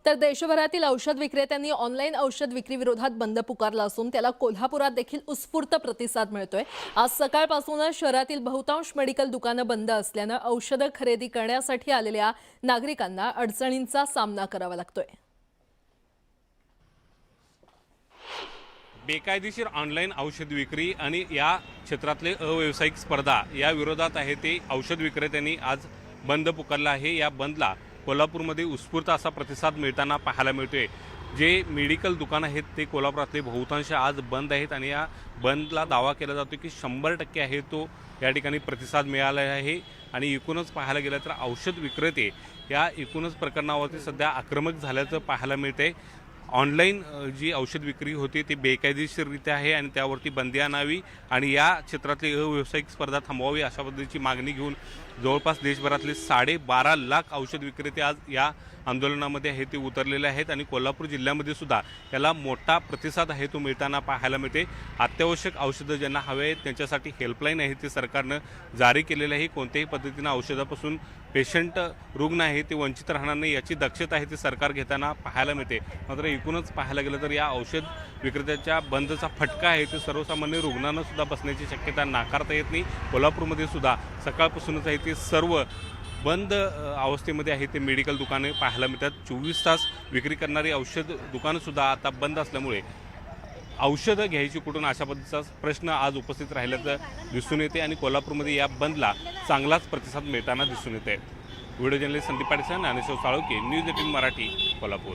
तर देशभरातील औषध विक्रेत्यांनी ऑनलाईन औषध विक्री विरोधात बंद पुकारला असून त्याला कोल्हापुरात देखील उत्स्फूर्त प्रतिसाद मिळतोय। आज सकाळपासूनच शहरातील बहुतांश मेडिकल दुकानं बंद असल्यानं औषधं खरेदी करण्यासाठी आलेल्या नागरिकांना अडचणींचा सामना करावा लागतोय। बेकायदेशीर ऑनलाईन औषध विक्री आणि या क्षेत्रातले अव्यावसायिक स्पर्धा या विरोधात आहे ते औषध विक्रेत्यांनी आज बंद पुकारला आहे। या बंदला कोल्हापूरमध्ये उत्स्फूर्त असा प्रतिसाद मिळताना पाहायला मिळतोय। जे मेडिकल दुकान आहेत ते कोल्हापुरातले बहुतांश आज बंद आहेत आणि या बंदला दावा केला जातो की 100% आहे तो या ठिकाणी प्रतिसाद मिळाला आहे। आणि एकूणच पाहायला गेलं तर औषध विक्रेते या एकूणच प्रकरणावरती सध्या आक्रमक झाल्याचं पाहायला मिळतंय। ऑनलाईन जी औषध विक्री होती ती बेकायदेशीररित्या आहे आणि त्यावरती बंदी आणावी आणि या क्षेत्रातली अव्यावसायिक स्पर्धा थांबवावी अशा पद्धतीची मागणी घेऊन जवळपास देशभरातले 12.5 लाख औषध विक्रेते आज या आंदोलनामध्ये आहे ते उतरलेले आहेत आणि कोल्हापूर जिल्ह्यामध्ये सुद्धा त्याला मोठा प्रतिसाद आहे तो मिळताना पाहायला मिळते। अत्यावश्यक औषधं ज्यांना हवे आहेत त्यांच्यासाठी हेल्पलाईन आहे ते सरकारनं जारी केलेलं आहे। कोणत्याही पद्धतीनं औषधापासून पेशंट रुग्ण आहे ते वंचित राहणार नाही याची दक्षता आहे ते सरकार घेताना पाहायला मिळते। मात्र एकूणच पाहायला गेलं तर या औषध विक्रेत्याच्या बंदचा फटका आहे ते सर्वसामान्य रुग्णांना सुद्धा बसण्याची शक्यता नाकारता येत नाही। कोल्हापूरमध्ये सुद्धा सकाळपासूनच आहे ते सर्व बंद अवस्थेमध्ये आहे ते मेडिकल दुकाने पाहायला मिळतात। 24 तास विक्री करणारी औषध दुकानंसुद्धा आता बंद असल्यामुळे औषधं घ्यायची कुठून अशा पद्धतीचा प्रश्न आज उपस्थित राहिल्याचं दिसून येते आणि कोल्हापूरमध्ये या बंदला चांगलाच प्रतिसाद मिळताना दिसून येते। Video journalist Sandeep Patil, Dnyaneshwar Salunkhe, news 18 Marathi, Kolhapur.